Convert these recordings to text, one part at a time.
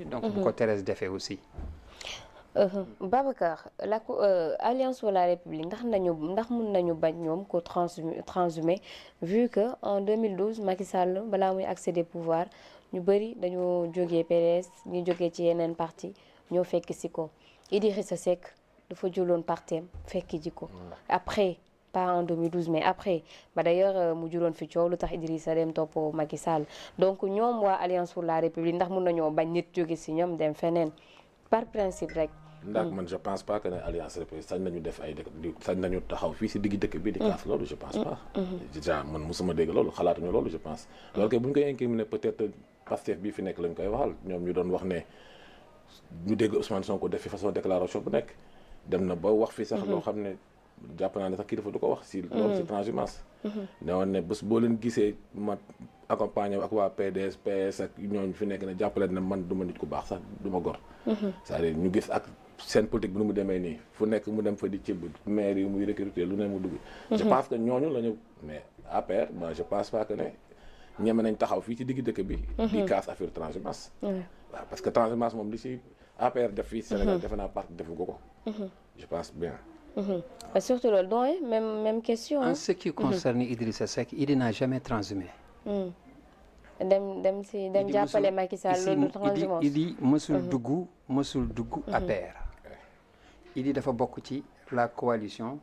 donc bu ko Thérèse defee aussi. Babacar Alliance pour la République ndax mun nañu bañ ñoom ko transhumé vu que en 2012 Macky Sall balaa muy accéder pouvoir ñu bëri dañoo jógee PDS ñu jógee ci yeneen parti ñoo fekk si ko Idrissa Seck dafa jëloon partem fekk ji ko après pas en 2012 mais après ba d'ailleurs mu juróon fi coow lu tax Idrissa dem topp Macky Sall donc ñoom waa Alliance pour la République ndax mun nañoo bañ nit jóge si ñoom dem feneen par principe rek. ndax man je pense pas que ne Alliance République sañ nañu def ay sañ nañu taxaw fii si digg dëkk bi di kaas loolu je pense pas. déjà man mosuma dégg loolu xalaatuñu loolu je pense. alors que bu ñu koy incriminer peut-être Pastef bii fi nekk lañ koy waxal ñoom ñu doon wax ne ñu dégg Ousmane Sonko def fi façon déclaration bu nekk dem na ba wax fi sax loo xam ne jàpp naa ne sax kii dafa du ko wax si loolu si transhumance. ne woon ne bés boo leen gisee ma accompagné ak waa PDS PS ak ñooñu fi nekk ne jàppale ne man du ma nit ku baax sax du ma gor. c'est-à-dire ñu gis ak seen politique bi nu mu demee nii fu nekk mu dem fa di cëbb maire yi muy recruter lu ne mu dugg. je pense que ñooñu la ñu mais APR moi je pense pas que ne ñeme nañ taxaw fii ci digg dëkk bi. di casse affaire transhumance. waaw parce que transhumance moom li si APR def fii Sénégal defe naa parti defu ko. je pense bien. surtout loolu donc même question. En ce qui concerne Idrissa Seck, il n'a jamais transhumé. dem jàppale Macky Sall loolu transhumance. Idi mësul dugg APR. Idi dafa bokk ci la coalition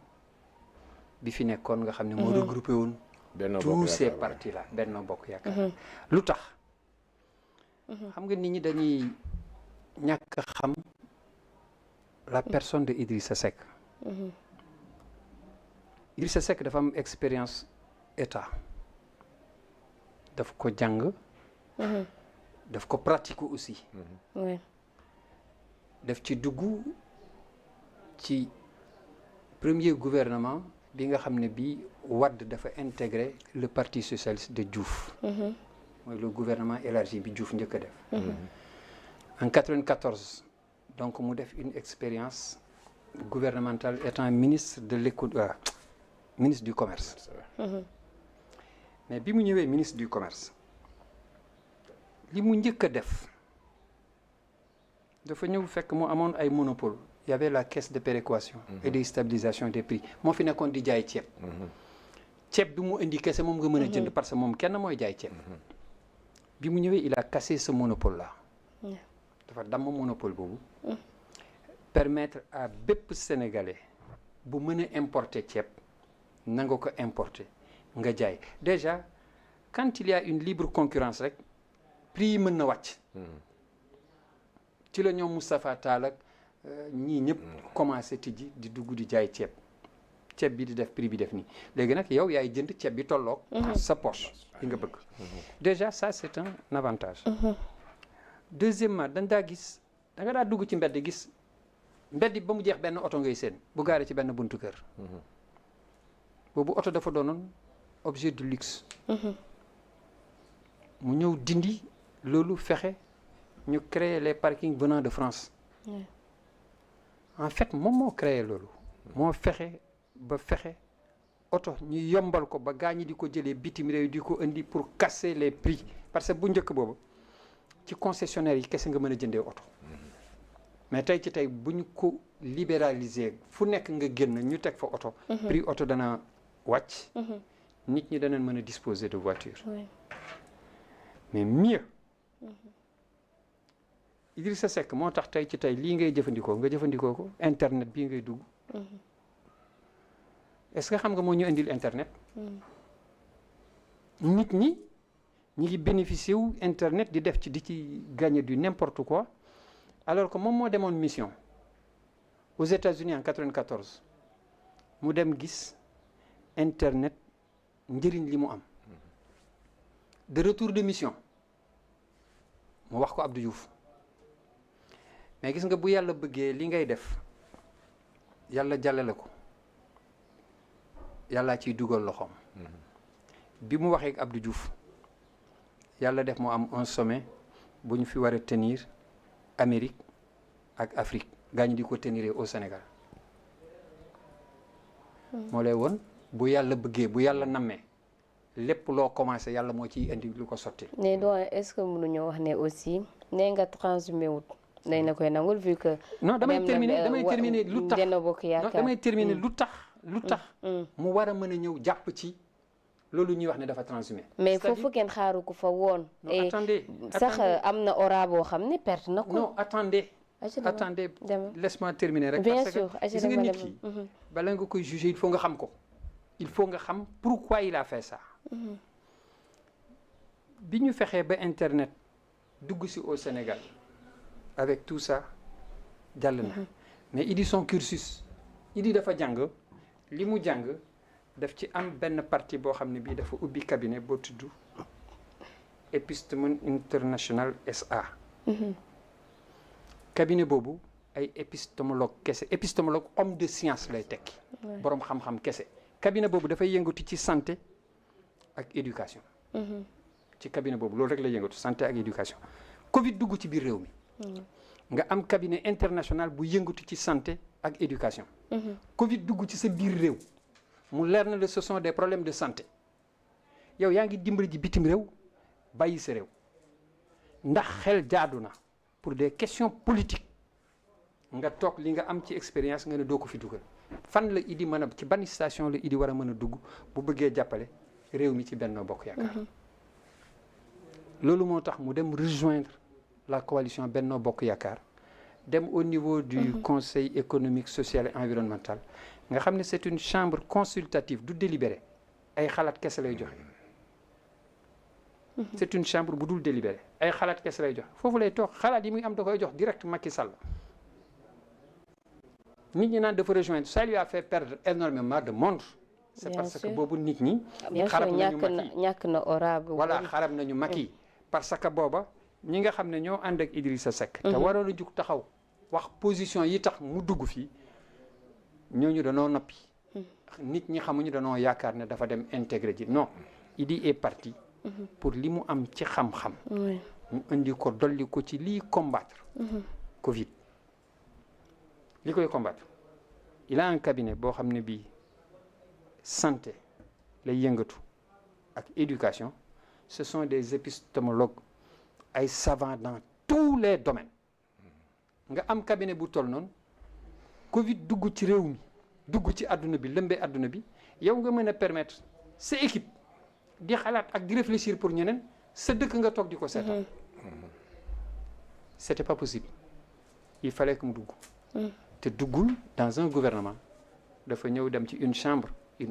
bi fi nekkoon nga xam ne moo regroupé woon tous ces partis là Benno Bokk Yaakaar. lu tax xam nga nit ñi dañuy ñàkk a xam la personne de Idrissa Seck. Idrissa Seck dafa am expérience état daf ko jàng daf ko pratiquer aussi daf ci dugg ci premier gouvernement bi nga xam ne bii Wade dafa intégrer le parti socialiste de Diouf mooy le gouvernement élargi bi Diouf njëkk a def en 94 donc mu def une expérience gouvernementale étant ministre de l'économie ministre du commerce mais bi mu ñëwee ministre du commerce li mu njëkk a def dafa ñëw fekk mu amoon ay monopole il y avait la caisse de péréquation et de stabilisation des prix moo fi nekkoon di jaay ceeb ceeb bi mu indi kese moom nga mën a jënd parce que moom kenn mooy jaay ceeb bi mu ñëwee il a cassé ce monopole là dafa damm monopole boobu permettre à bépp sénégalais bu mën a importer ceeb na nga ko importer nga jaay déjà quand il y a une libre concurrence rek prix yi mën na wàcc ci la ñoom Moustapha Tall ak ñii ñëpp commencé tijji di dugg di jaay ceeb bi di def prix bi def nii léegi nag yow yaay jënd ceeb bi tolloog sa poche bi nga bëgg déjà ça c'est un avantage deuxièmement dañ daa gis da nga daa dugg ci mbedd gis mbedd ba mu jeex benn oto ngay seen bu gaaree ci benn buntu kër boobu oto dafa doonoon objet de luxe mu ñëw dindi loolu fexe ñu créer les parkings venant de France en fait moom moo créé loolu moo fexe oto ñu yombal ko ba gaa ñi di ko jëlee bitim réew di ko indi pour casser les prix parce que bu njëkk boobu ci concessionnaire yi kese nga mën a jëndee oto mais tey ci tey bu ñu ko libéraliser fu nekk nga génn ñu teg fa oto prix oto dana wàcc nit ñi danañ mën a disposer de voiture mais mieux Idrissa Seck moo tax tey ci tey lii ngay jëfandikoo nga jëfandikoo ko internet bii ngay dugg est-ce que xam nga moo ñu indil internet nit ñi ñi ngi bénéficier wu internet di def ci di ci gagner du n'importe quoi alors que moom moo demoon mission aux États-Unis en 94 mu dem gis internet njëriñ li mu am de retour de mission mu wax ko Abdou Diouf mais gis nga bu yàlla bëggee li ngay def yàlla jàllale ko yàllaa ciy dugal loxoom bi mu waxee ak Abdou Diouf yàlla def mu am un sommet bu ñu fi war a tenir Amérique ak Afrique gaa ñi di ko tenir au Sénégal moo lay woon bu yàlla bëggee bu yàlla nammee lépp loo commencé yàlla moo ciy indi lu ko sotti. mais doyen est-ce que mënuñoo wax ne aussi nee nga transhumé wut dañ na koy nangul vu que. non damay terminer lu tax Benno Bokk Yaakaar non damay terminer lu tax mu war a mën a ñëw jàpp ci loolu ñuy wax ne dafa transhumé. mais foofu kenn xaaru ko fa woon. non attendez sax am na aura boo xam ne perte na ko. non attendez laisse-moi terminer rek. bien parce sûr que gis nga nit ki bala nga koy juger il faut nga xam ko. il faut nga xam pourquoi il a fait ça. bi ñu fexee ba internet dugg si au Sénégal avec tout ça jàll na mais Idy son cursus Idy dafa jàng li mu jàng daf ci am benn partie boo xam ne bii dafa ubbi cabinet boo tudd Epistemon International SA. cabinet boobu ay épistémologue homme de science lay tekki. boroom xam-xam kese. cabinet boobu dafay yëngatu ci santé ak éducation. ci cabinet boobu loolu rek lay yëngatu santé ak éducation. Covid dugg ci biir réew mi. nga am cabinet international bu yëngatu ci santé ak éducation. Covid dugg ci sa biir réew. mu leer na la ce sont des problèmes de santé. yow yaa ngi dimbali ji bitim réew bàyyi sa réew. ndax xel jaadu na pour des questions politiques nga toog li nga am ci expérience nga ne doo ko fi dugal. fan la Idy mën a ci ban station la Idy war a mën a dugg bu bëggee jàppale réew mi ci Benno Bokk Yaakaar. loolu moo tax mu dem rejoindre la coalition Benno Bokk Yaakaar dem au niveau du conseil économique social et environnemental nga xam ne c'est une chambre consultative du délibéré ay xalaat kese lay joxe. c'est une chambre bu dul délibéré ay xalaat kese lay joxe foofu lay toog xalaat yi muy am da koy jox direct Macky Sall. nit ñi naan dafa rejoindre ça lui a fait perdre énormément de monde. c'est bien parce sûr. que boobu nit ñi. xarab nañu Macky ñàkk na aura bu voilà xarab nañu Macky parce que booba ñi nga xam ne ñoo ànd ak Idrissa Seck. te waroon a jug taxaw wax position yi tax mu dugg fii ñooñu danoo noppi. nit ñi xamuñu danoo yaakaar ne dafa dem intégré ji non Idy est parti. pour li mu am ci xam-xam. mu indi ko dolli ko ci lii combattre. Covid li koy combattre il a un cabinet boo xam ne bii santé lay yëngatu ak éducation ce sont des épistémologues ay savants dans tous les domaines nga am cabinet bu toll noonu Covid dugg ci réew mi dugg ci àdduna bi lëmbee àdduna bi yow nga mën a permettre sa équipe di xalaat ak di réfléchir pour ñeneen sa dëkk nga toog di ko seetaan c'était pas possible il fallait que mu dugg te duggul dans un gouvernement dafa ñëw dem ci une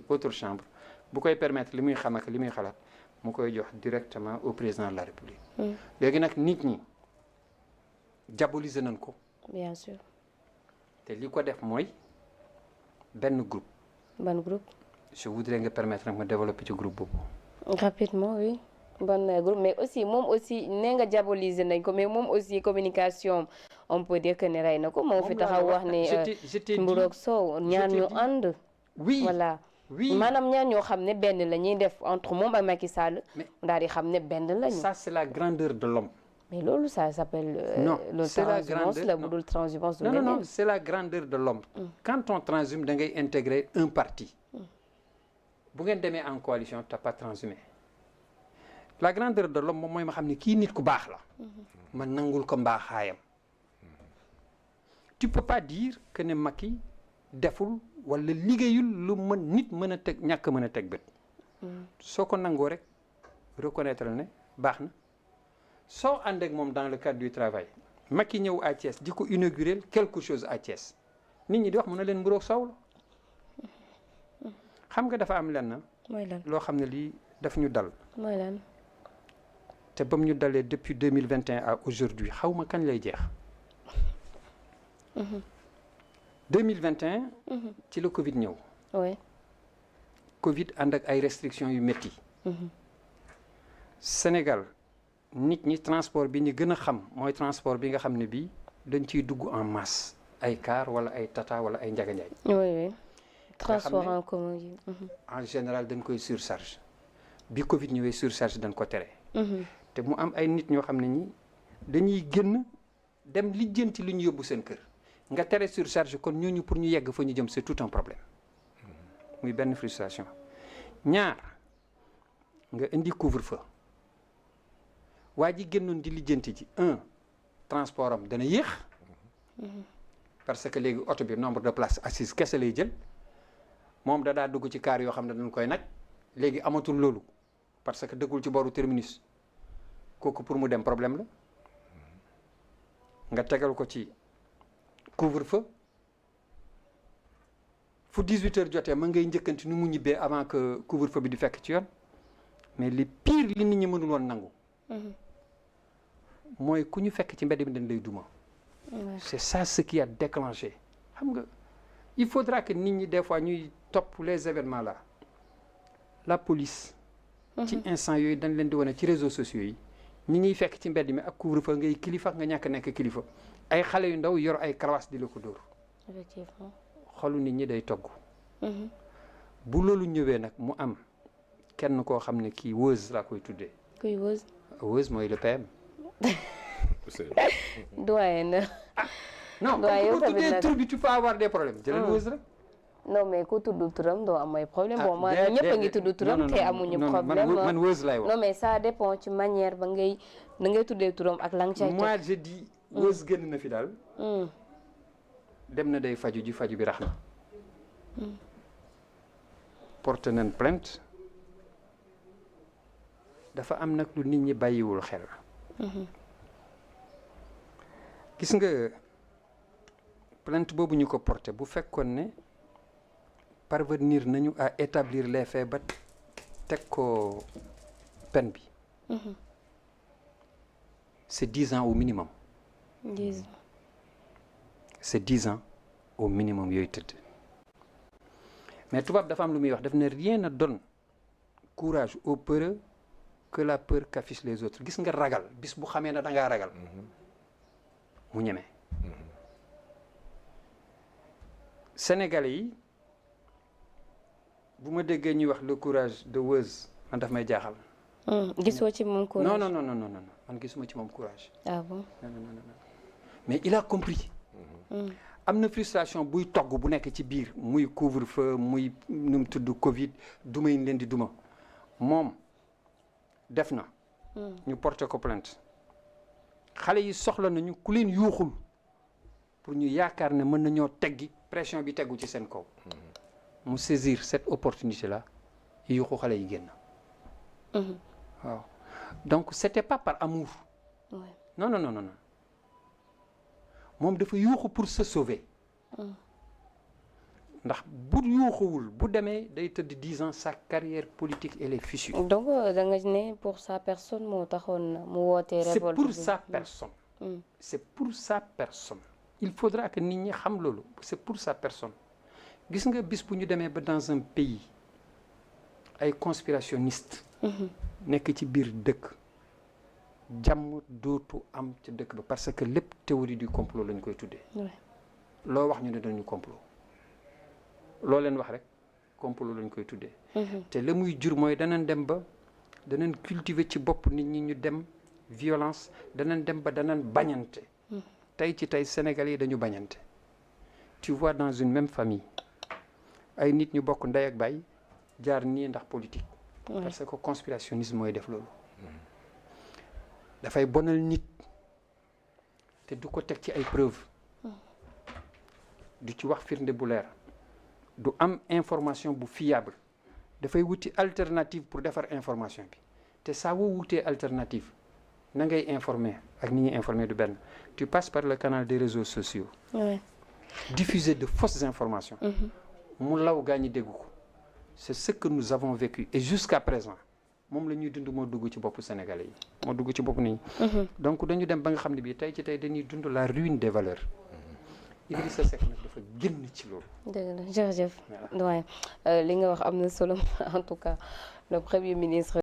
autre chambre bu koy permettre li muy xam ak li muy xalaat mu koy jox directement au président de la République. léegi nag nit ñi diaboliser nañ ko. bien sûr. te li ko def mooy benn groupe. ban groupe. je voudrais nga permettre nag ma développer ci groupe boobu. rapidement oui. ban groupe mais aussi moom aussi nee nga diaboliser nañ ko mais moom aussi communication on peut dire que ne rey na ko moo fi taxaw wax ne mburoog soow ñaan ñu ànd oui voilà oui maanaam ñaan ñoo xam ne benn la ñuy def entre moom ak Macky Sall daal di xam ne benn lañu ça c'est la grandeur de l'homme mais loolu ça s'appelle non le transhumance la bu dul transhumance non c'est la grandeur de l'homme quand on transhume da ngay intégrer un parti bu ngeen demee en coalition t'as pas transhumé la grandeur de l'homme moom mooy ma xam ne kii nit ku baax la ma nangul ko mbaaxaayam tu peux pas dire que ne Macky deful wala liggéeyul lu nit mën a teg ñàkk mën a teg bët soo ko nangoo rek reconnaître ne baax na soo ànd ak moom dans le cadre du travail Macky ñëw à Thiès di ko inaugurer quelque chose à Thiès nit ñi di wax mën na leen mburoog soow la xam nga dafa am lenn loo xam ne lii daf ñu dal mooy lan te ba mu ñu dalee depuis 2021 à aujourd'hui xaw ma kañ lay jeex 2021 ci la Covid ñëw oui Covid ànd ak ay restrictions yu métti Sénégal nit ñi transport bi ñu gën a xam mooy transport bi nga xam ne bii dañ ciy dugg en masse ay car wala ay tata wala ay njaganjaay oui transport en commun yi en général dañ koy surcharge bi Covid ñëwee surcharge dañ ko tere te mu am ay nit ñoo xam ne ñi dañuy génn dem lijjanti lu ñu yóbbu seen kër nga tere surcharge kon ñooñu pour ñu yegg fa ñu jëm c'est tout un problème muy benn frustration ñaar nga indi couvre-feu waa ji génnoon di lijjanti ji transport am dana yéex parce que léegi oto bi nombre de places assises kese lay jël moom daa dugg ci car yoo xam ne dañ koy nag léegi amatul loolu parce que dëggul ci booru terminus kooku pour mu dem problème la nga tegal ko ci couvre-feu fu 18 heures jotee ma ngay njëkkanti nu mu ñibbee avant que couvre-feu bi di fekk ci yoon mais li pire li nit ñi mënul woon nangu mooy ku ñu fekk ci mbedd mi dañ lay duma c'est ça ce qui a déclenché xam nga il faudra que nit ñi des fois ñuy topp les événements là la police ci instant yooyu dañ leen di wane ci réseaux sociaux yi ñi ñuy fekk ci mbedd mi ak couvre-feu ngay kilifa nga ñàkk nekk kilifa ay xale yu ndaw yor ay karawaas di la ko dóor effectivement xolu nit ñi day togg bu loolu ñëwee nag mu am kenn koo xam ne kii Weuz laa koy tuddee kuy Weuz Weuz mooy le PM doyen na non doyen comme ko tuddee tur bi tu peux avoir des problèmes jëlal Weuz rek non mais ku tudd turam doo am ay problème bon ma ñëpp a ngi tudd turam te amuñu problème man Weuz lay wax non mais ça dépend ci manière ba ngay na ngay tuddee turam ak lang cay moi je dis Weuz génn na fi daal dem na day faju ji faju bi rax na porte nañ plainte dafa am nag lu nit ñi bàyyiwul xel gis nga plainte boobu ñu ko porté bu fekkoon ne parvenir nañu à établir les faits ba teg ko peine bi c'est 10 ans au minimum 10 c'est 10 ans au minimum yooyu tëdd mais tubaab dafa am lu muy wax daf ne rien ne donne courage aux peureux que la peur qu'affichent les autres gis nga ragal bis bu xamee ne da ngaa ragal mu ñeme Sénégalais yi bu ma déggee ñuy wax le courage de Weuz man daf may jaaxal gisoo ci moom courage non man gisuma ci moom courage ah bon non mais il a compris am na frustration buy togg bu nekk ci biir muy couvre-feu muy nu mu tudd Covid duma yi leen di duma moom def na ñu porté ko plainte xale yi soxla nañu ku leen yuuxul pour ñu yaakaar ne mën nañoo teggi pression bi teggu ci seen kaw mu saisir cette opportunité là yuuxu xale yi génn waaw donc c'était pas par amour non moom dafa yuuxu pour se sauver ndax bu yuuxuwul bu demee day tëdd 10 ans sa carrière politique elle est fichue. donc da nga ne pour sa personne moo taxoon mu wootee révolte c'est pour sa personne c'est pour sa personne il faudra que nit ñi xam loolu c'est pour sa personne gis nga bis bu ñu demee ba dans un pays ay conspirationnistes nekk ci biir dëkk jàmm dootu am ca dëkk ba parce que lépp théorie du complot lañ koy tuddee loo wax ñu ne dañu complot loo leen wax rek complot lañ koy tuddee te la muy jur mooy danañ dem ba danañ cultiver ci bopp nit ñi ñu dem violence danañ dem ba danañ bañante tey ci tey Sénégalais yi dañu bañante tu vois dans une même famille ay nit ñu bokk ndey ak baay jaar nii ndax politique parce que conspirationnisme mooy def loolu dafay bonal nit te du ko teg ci ay preuves du ci wax firnde bu leer du am information bu fiable dafay wuti alternative pour defar information bi te saa woo wutee alternative na ngay informer ak ni ñuy informer du benn tu passes par le canal des réseaux sociaux diffuser de fausses informations mu law gaa ñi dégg ko c'est ce que nous avons vécu et jusqu'à présent moom la ñuy dund moo dugg ci boppu Sénégalais yi moo dugg ci bopp nit ñi donc dañu dem ba nga xam ne bii tey ci tey dañuy dund la ruine des valeurs Idrissa Seck nag dafa génn ci loolu. dëgg la jërëjëf. waaye li nga wax am na solo en tout cas le premier ministre.